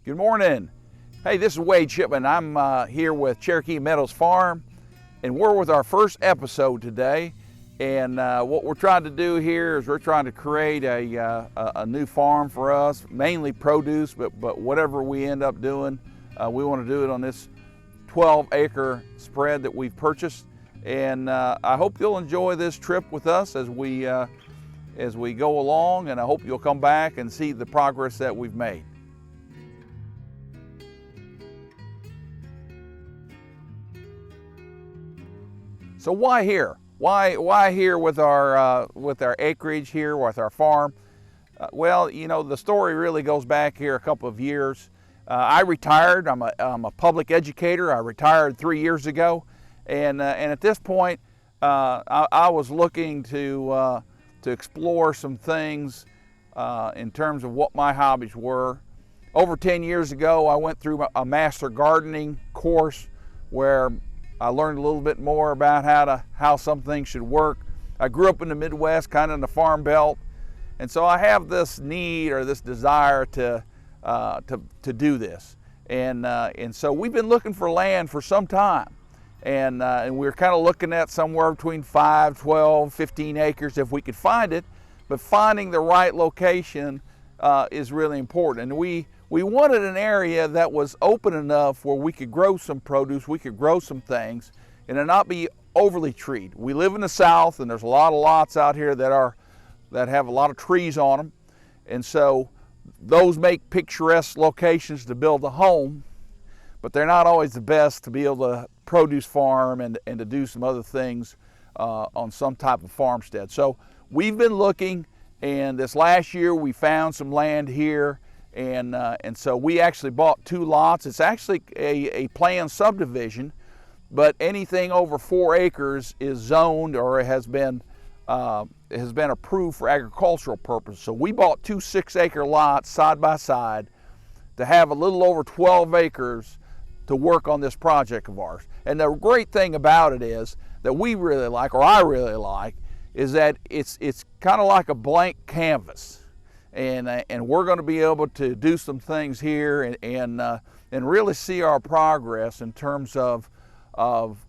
Good morning. Hey, this is Wade Shipman. I'm here with Cherokee Meadows Farm, and we're with our first episode today. And what we're trying to do here is we're trying to create a new farm for us, mainly produce, but whatever we end up doing, we want to do it on this 12-acre spread that we've purchased. And I hope you'll enjoy this trip with us as we go along, and I hope you'll come back and see the progress that we've made. So why here? Why here with our acreage here, with our farm? Well, you know, the story really goes back here a couple of years. I retired. I'm a public educator. I retired 3 years ago, and at this point, I was looking to explore some things in terms of what my hobbies were. Over 10 years ago, I went through a master gardening course where I learned a little bit more about how some things should work. I grew up in the Midwest, kind of in the farm belt, and so I have this need or this desire to do this. And so we've been looking for land for some time, and we're kind of looking at somewhere between 5, 12, 15 acres if we could find it. But finding the right location is really important. And we wanted an area that was open enough where we could grow some produce, we could grow some things, and it not be overly treed. We live in the South, and there's a lot of lots out here that have a lot of trees on them, and so those make picturesque locations to build a home, but they're not always the best to be able to produce farm and to do some other things on some type of farmstead. So we've been looking, and this last year we found some land here. And so we actually bought 2 lots. It's actually a planned subdivision, but anything over 4 acres is zoned or has been approved for agricultural purposes. So we bought 2 6-acre lots side by side to have a little over 12 acres to work on this project of ours. And the great thing about it is that we really like, or I really like, is that it's kind of like a blank canvas. And we're going to be able to do some things here and really see our progress in terms of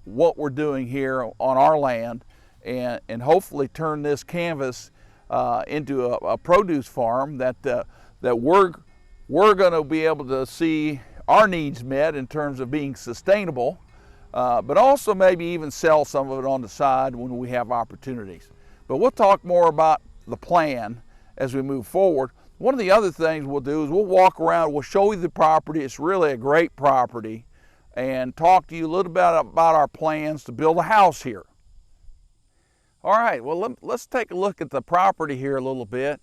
what we're doing here on our land, and hopefully turn this canvas into a produce farm that we're going to be able to see our needs met in terms of being sustainable, but also maybe even sell some of it on the side when we have opportunities. But we'll talk more about the plan as we move forward. One of the other things we'll do is we'll walk around, we'll show you the property. It's really a great property, and talk to you a little bit about our plans to build a house here. All right, well, let's take a look at the property here a little bit.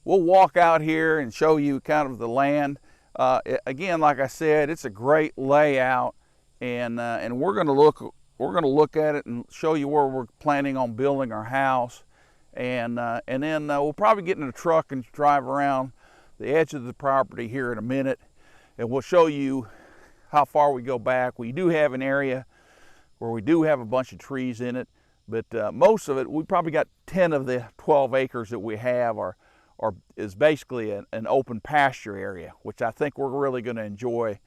We'll walk out here and show you kind of the land. Again, like I said, it's a great layout, and we're going to look at it and show you where we're planning on building our house. And then we'll probably get in a truck and drive around the edge of the property here in a minute, and we'll show you how far we go back. We do have an area where we do have a bunch of trees in it, but most of it, we probably got 10 of the 12 acres that we have is basically an open pasture area, which I think we're really going to enjoy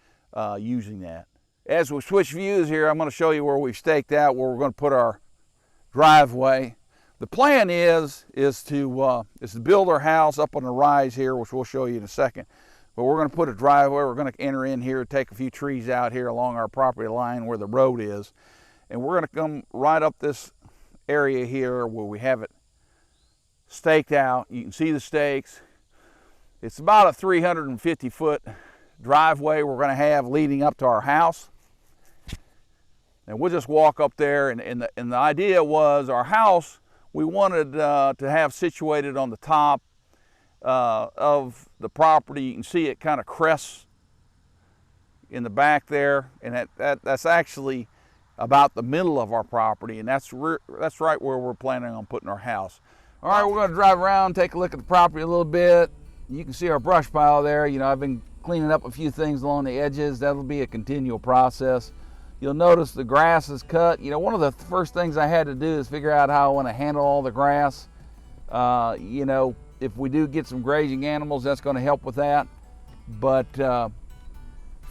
using that. As we switch views here, I'm going to show you where we've staked out, where we're going to put our driveway. The plan is to build our house up on the rise here, which we'll show you in a second. But we're going to put a driveway. We're going to enter in here, take a few trees out here along our property line where the road is, and we're going to come right up this area here where we have it staked out. You can see the stakes. It's about a 350-foot driveway we're going to have leading up to our house. And we'll just walk up there, and the idea was our house we wanted to have situated on the top of the property. You can see it kind of crests in the back there, and that's actually about the middle of our property, and that's right where we're planning on putting our house. All right, we're going to drive around, take a look at the property a little bit. You can see our brush pile there. You know, I've been cleaning up a few things along the edges. That'll be a continual process. You'll notice the grass is cut. You know, one of the first things I had to do is figure out how I want to handle all the grass. If we do get some grazing animals, that's going to help with that. But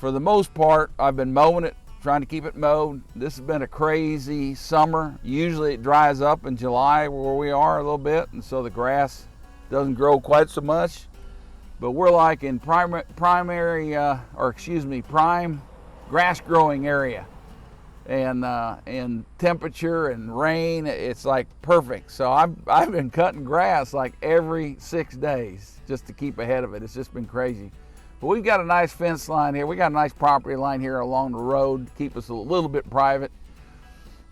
For the most part, I've been mowing it, trying to keep it mowed. This has been a crazy summer. Usually it dries up in July where we are a little bit, and so the grass doesn't grow quite so much. But we're like in prime grass growing area, and temperature and rain, it's like perfect. So I've been cutting grass like every 6 days just to keep ahead of it. It's just been crazy. But we've got a nice fence line here. We got a nice property line here along the road to keep us a little bit private.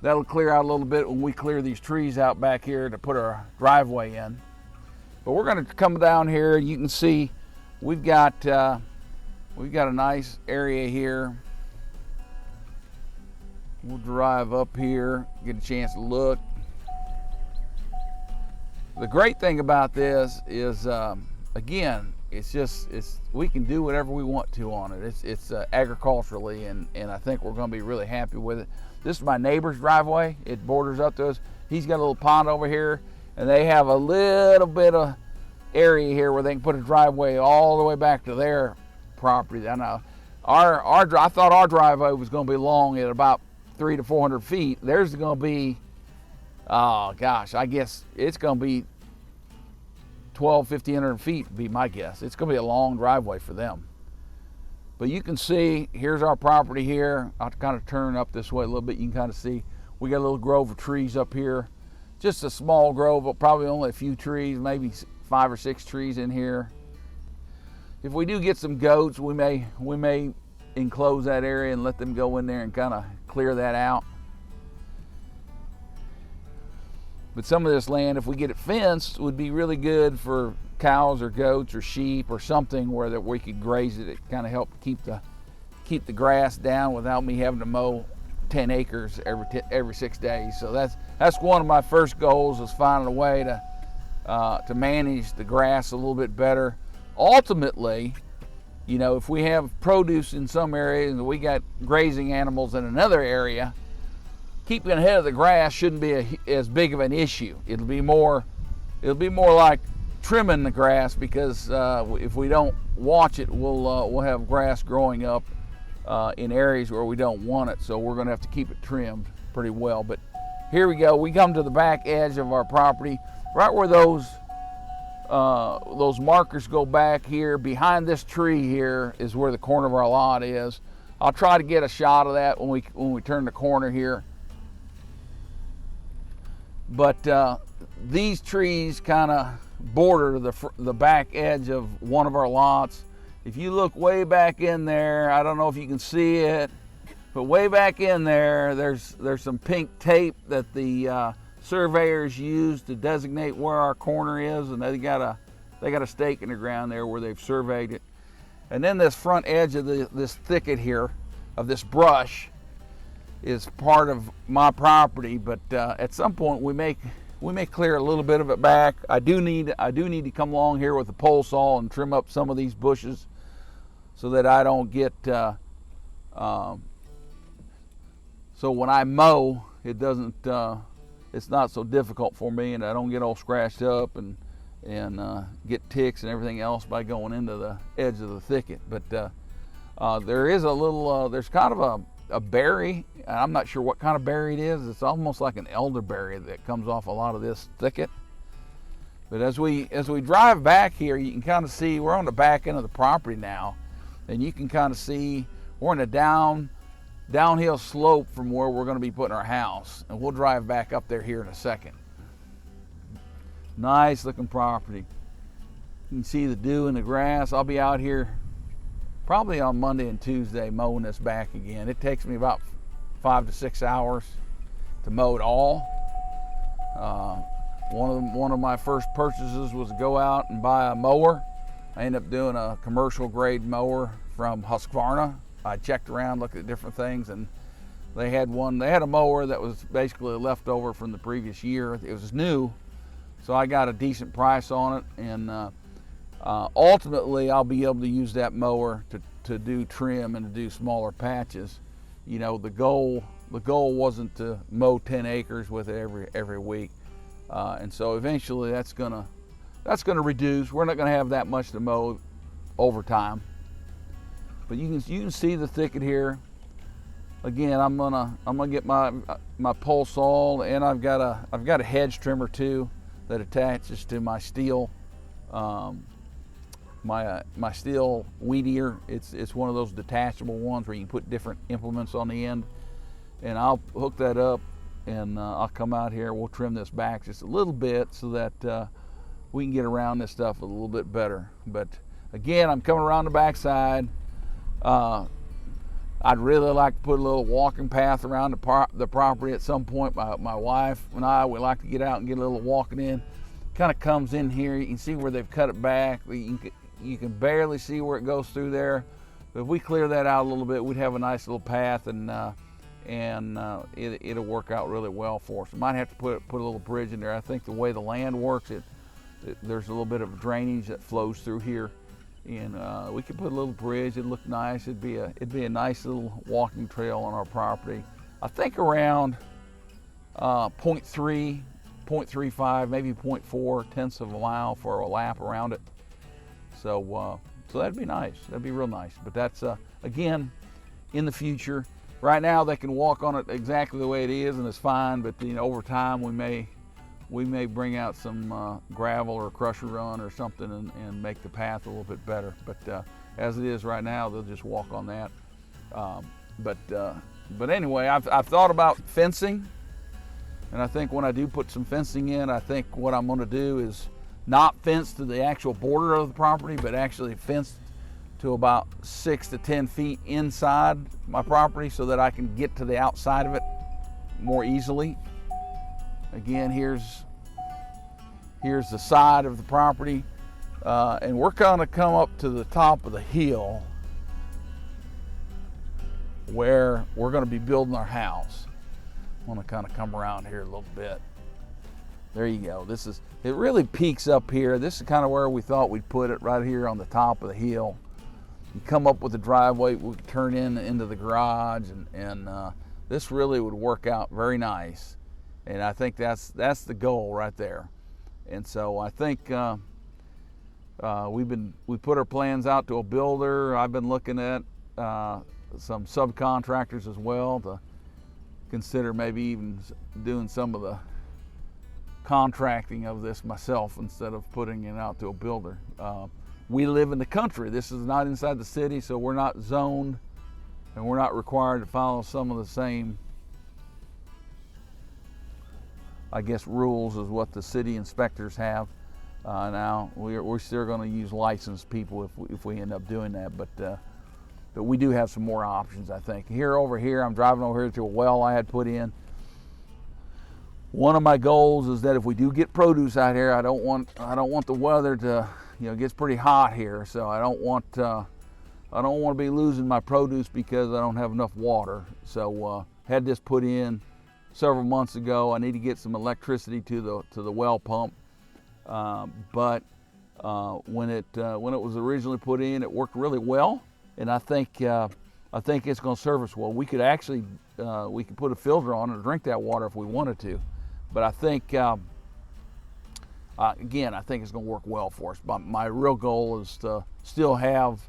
That'll clear out a little bit when we clear these trees out back here to put our driveway in. But we're going to come down here. You can see we've got a nice area here. We'll drive up here, get a chance to look. The great thing about this is, again, we can do whatever we want to on it. It's agriculturally, and I think we're going to be really happy with it. This is my neighbor's driveway. It borders up to us. He's got a little pond over here, and they have a little bit of area here where they can put a driveway all the way back to their property. I know I thought our driveway was going to be long at about 300 to 400 feet. Theirs is going to be, oh gosh, I guess it's going to be 1,500 feet would be my guess. It's going to be a long driveway for them. But you can see, here's our property here. I'll kind of turn up this way a little bit. You can kind of see we got a little grove of trees up here. Just a small grove, but probably only a few trees, maybe 5 or 6 trees in here. If we do get some goats, we may enclose that area and let them go in there and kind of clear that out. But some of this land, if we get it fenced, would be really good for cows or goats or sheep or something where that we could graze it. It kind of help keep the grass down without me having to mow 10 acres every 6 days. So that's one of my first goals, is finding a way to manage the grass a little bit better. Ultimately, you know, if we have produce in some areas and we got grazing animals in another area, keeping ahead of the grass shouldn't be as big of an issue. It'll be more like trimming the grass, because if we don't watch it, we'll have grass growing up in areas where we don't want it. So we're going to have to keep it trimmed pretty well. But here we go. We come to the back edge of our property, right where those markers go back here. Behind this tree here is where the corner of our lot is. I'll try to get a shot of that when we turn the corner here. But these trees kind of border the back edge of one of our lots. If you look way back in there, I don't know if you can see it, but way back in there, there's some pink tape that the surveyors use to designate where our corner is, and they got a stake in the ground there where they've surveyed it. And then this front edge of this thicket here, of this brush, is part of my property, but at some point we may clear a little bit of it back. I do need to come along here with a pole saw and trim up some of these bushes so that I don't get so when I mow, it doesn't it's not so difficult for me, and I don't get all scratched up and get ticks and everything else by going into the edge of the thicket. But there is a little there's kind of a berry. I'm not sure what kind of berry it is. It's almost like an elderberry that comes off a lot of this thicket. But as we drive back here, you can kind of see we're on the back end of the property now, and you can kind of see we're in a downhill slope from where we're going to be putting our house, and we'll drive back up there here in a second. Nice looking property. You can see the dew in the grass. I'll be out here probably on Monday and Tuesday mowing this back again. It takes me about 5 to 6 hours to mow it all. One of my first purchases was to go out and buy a mower. I ended up doing a commercial grade mower from Husqvarna. I checked around, looked at different things, and they had a mower that was basically a leftover from the previous year. It was new, so I got a decent price on it, and ultimately I'll be able to use that mower to do trim and to do smaller patches. You know, the goal wasn't to mow 10 acres with it every week, and so eventually that's gonna reduce. We're not gonna have that much to mow over time. But you can see the thicket here. Again, I'm gonna get my pole saw, and I've got a hedge trimmer too that attaches to my steel my steel weed ear. It's one of those detachable ones where you can put different implements on the end, and I'll hook that up, and I'll come out here. We'll trim this back just a little bit so that we can get around this stuff a little bit better. But again, I'm coming around the backside. I'd really like to put a little walking path around the property at some point. My wife and I would like to get out and get a little walking in. Kind of comes in here. You can see where they've cut it back. You can barely see where it goes through there. But if we clear that out a little bit, we'd have a nice little path, and it'll work out really well for us. We might have to put a little bridge in there. I think the way the land works, there's a little bit of drainage that flows through here, and we could put a little bridge. It'd look nice. It'd be a nice little walking trail on our property. I think around 0.3, 0.35, maybe 0.4 tenths of a mile for a lap around it. So that'd be nice. That'd be real nice. But that's again in the future. Right now they can walk on it exactly the way it is, and it's fine. But over time we may bring out some gravel or crusher run or something and make the path a little bit better. But as it is right now, they'll just walk on that. But anyway, I've thought about fencing, and I think when I do put some fencing in, I think what I'm going to do is not fence to the actual border of the property, but actually fence to about 6 to 10 feet inside my property so that I can get to the outside of it more easily. Again, here's the side of the property, and we're going to come up to the top of the hill where we're going to be building our house. I want to kind of come around here a little bit. There you go. It really peaks up here. This is kind of where we thought we'd put it, right here on the top of the hill. You come up with the driveway, we could turn into the garage, and this really would work out very nice. And I think that's the goal right there. And so I think we put our plans out to a builder. I've been looking at some subcontractors as well to consider maybe even doing some of the contracting of this myself instead of putting it out to a builder. We live in the country. This is not inside the city, so we're not zoned, and we're not required to follow some of the same, I guess, rules as what the city inspectors have. Now we're still going to use licensed people if we end up doing that, but we do have some more options, I think. Over here, I'm driving over here to a well I had put in. One of my goals is that if we do get produce out here, I don't want the weather to, it gets pretty hot here, so I don't want to be losing my produce because I don't have enough water. So had this put in several months ago. I need to get some electricity to the well pump, but when it was originally put in, it worked really well, and I think it's going to serve us well. We could actually we could put a filter on it and drink that water if we wanted to. But I think, again, I think it's going to work well for us. But my real goal is to still have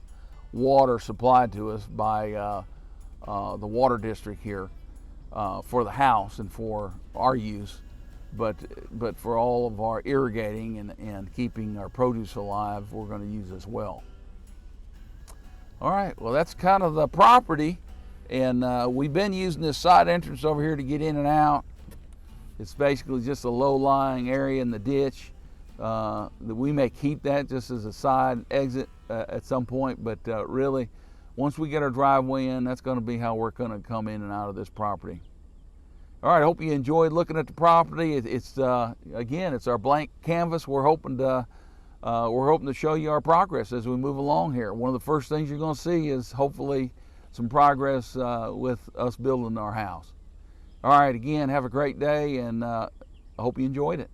water supplied to us by the water district here for the house and for our use, but for all of our irrigating and keeping our produce alive, we're going to use this well. All right, well, that's kind of the property, and we've been using this side entrance over here to get in and out. It's basically just a low-lying area in the ditch. That we may keep that just as a side exit at some point, but really, once we get our driveway in, that's going to be how we're going to come in and out of this property. All right, I hope you enjoyed looking at the property. Again, it's our blank canvas. We're hoping to show you our progress as we move along here. One of the first things you're going to see is hopefully some progress with us building our house. All right, again, have a great day, and I hope you enjoyed it.